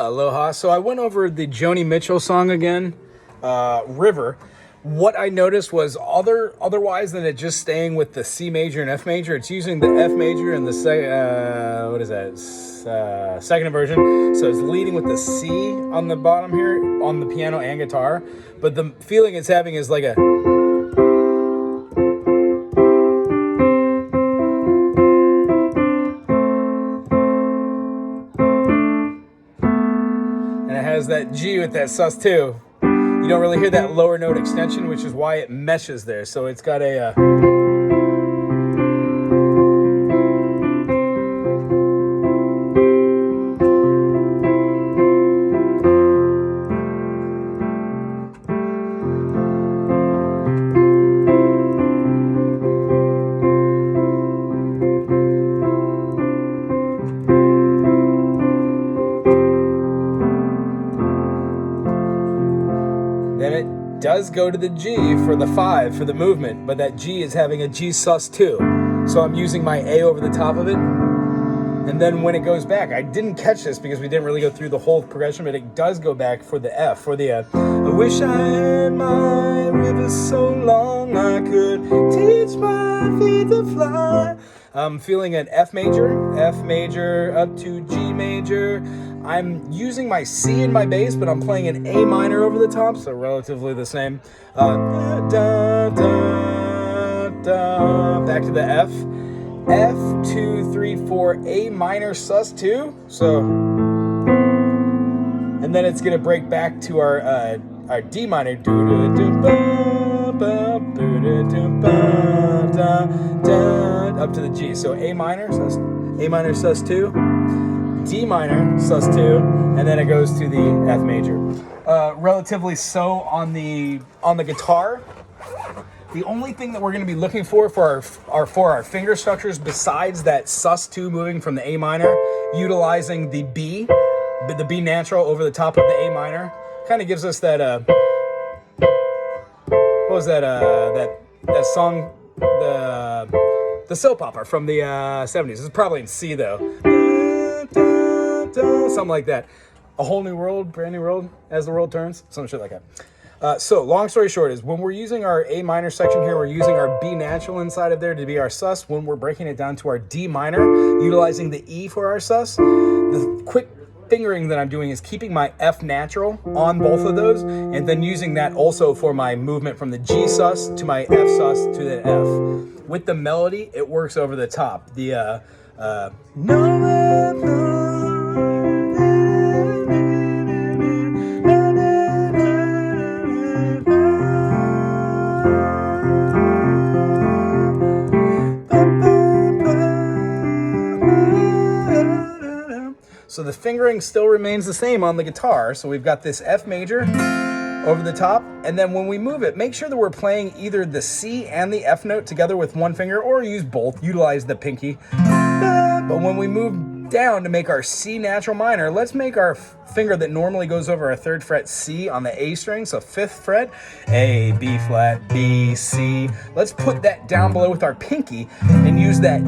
Aloha. So I went over the Joni Mitchell song again, River. What I noticed was otherwise than it just staying with the C major and F major, it's using the F major and the second inversion. So it's leading with the C on the bottom here on the piano and guitar. But the feeling it's having is like a... has that G with that sus2. You don't really hear that lower note extension, which is why it meshes there. So it's got a... Then it does go to the G for the 5 for the movement, but that G is having a G sus2. So I'm using my A over the top of it. And then when it goes back, I didn't catch this because we didn't really go through the whole progression, but it does go back for the F, for the I wish I had my river so long I could teach my feet to fly. I'm feeling an F major up to G major. I'm using my C in my bass, but I'm playing an A minor over the top, so relatively the same. Da, da, da, da. Back to the F. F, 2, 3, 4, A minor sus2. So, and then it's gonna break back to our D minor. Up to the G. So A minor sus2. D minor sus2, and then it goes to the F major. Relatively so on the guitar. The only thing that we're going to be looking for our finger structures, besides that sus2 moving from the A minor, utilizing the B natural over the top of the A minor, kind of gives us that. What was that? That song, the soap opera from the 70s. It's probably in C though. Something like that. A whole new world, brand new world, as the world turns. Some shit like that. So long story short is when we're using our A minor section here, we're using our B natural inside of there to be our sus. When we're breaking it down to our D minor, utilizing the E for our sus, the quick fingering that I'm doing is keeping my F natural on both of those, and then using that also for my movement from the G sus to my F sus to the F. With the melody, it works over the top. The So the fingering still remains the same on the guitar. So we've got this F major over the top, and then when we move it, make sure that we're playing either the C and the F note together with one finger, or use both, utilize the pinky. But when we move down to make our C natural minor, let's make our finger that normally goes over our 3rd fret C on the A string, so 5th fret, A, B flat, B, C. Let's put that down below with our pinky and use that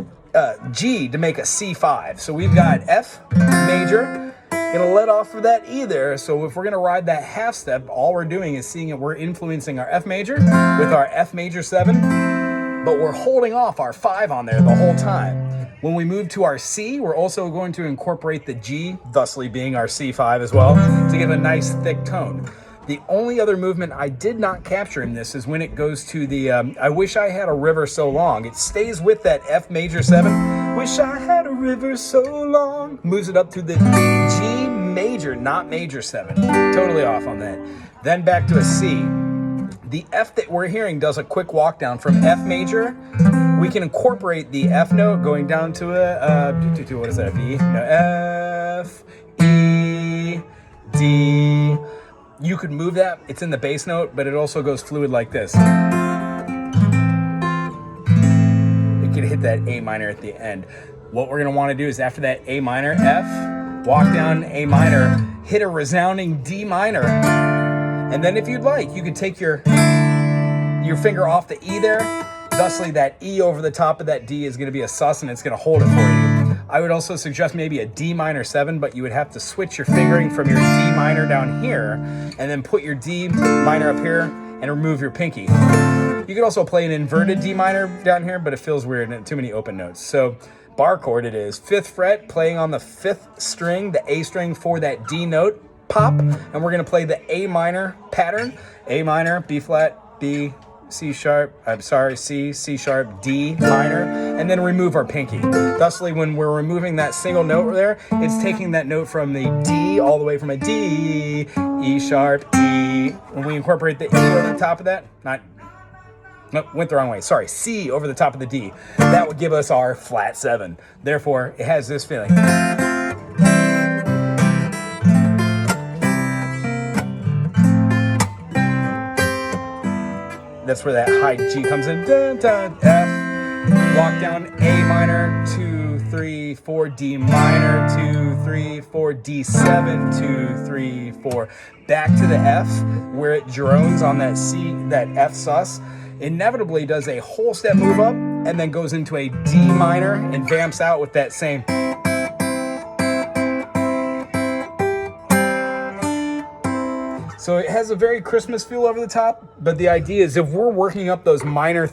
G to make a C5. So we've got F major, gonna let off of that E there. So if we're gonna ride that half step, all we're doing is seeing it, we're influencing our F major with our F major 7, but we're holding off our 5 on there the whole time. When we move to our C, we're also going to incorporate the G, thusly being our C5 as well, to give a nice thick tone. The only other movement I did not capture in this is when it goes to the I wish I had a river so long. It stays with that F major 7. Wish I had a river so long. Moves it up to the G major, not major 7. Totally off on that. Then back to a C. The F that we're hearing does a quick walk down from F major. We can incorporate the F note going down to a, what is that, B? No, F, E, D. You could move that, it's in the bass note, but it also goes fluid like this. It could hit that A minor at the end. What we're gonna wanna do is after that A minor, F, walk down A minor, hit a resounding D minor. And then if you'd like, you could take your finger off the E there. Thusly, that E over the top of that D is gonna be a sus, and it's gonna hold it for you. I would also suggest maybe a D minor 7, but you would have to switch your fingering from your D minor down here and then put your D minor up here and remove your pinky. You could also play an inverted D minor down here, but it feels weird and too many open notes. So bar chord it is, 5th fret, playing on the 5th string, the A string for that D note pop, and we're gonna play the A minor pattern. A minor, B flat, B, C sharp, C, C sharp, D minor, and then remove our pinky. Thusly, when we're removing that single note there, it's taking that note from the D all the way from a D, E sharp, E. When we incorporate the E over the top of that, nope, went the wrong way. Sorry, C over the top of the D. That would give us our flat 7. Therefore, it has this feeling. That's where that high G comes in. Dun, dun, F. Walk down A minor, 2, 3, 4, D minor, 2, 3, 4, D7, 2, 3, 4. Back to the F, where it drones on that C, that F sus. Inevitably does a whole step move up and then goes into a D minor and vamps out with that same. So it has a very Christmas feel over the top, but the idea is if we're working up those minor,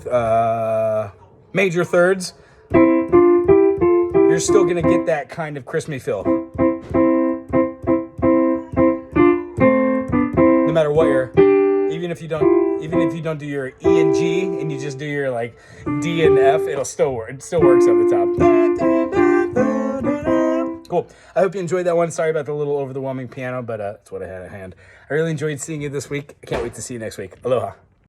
major thirds, you're still gonna get that kind of Christmas feel. No matter what even if you don't do your E and G and you just do your like D and F, it'll still work. It still works over the top. Cool. I hope you enjoyed that one. Sorry about the little overwhelming piano, but that's what I had at hand. I really enjoyed seeing you this week. I can't wait to see you next week. Aloha.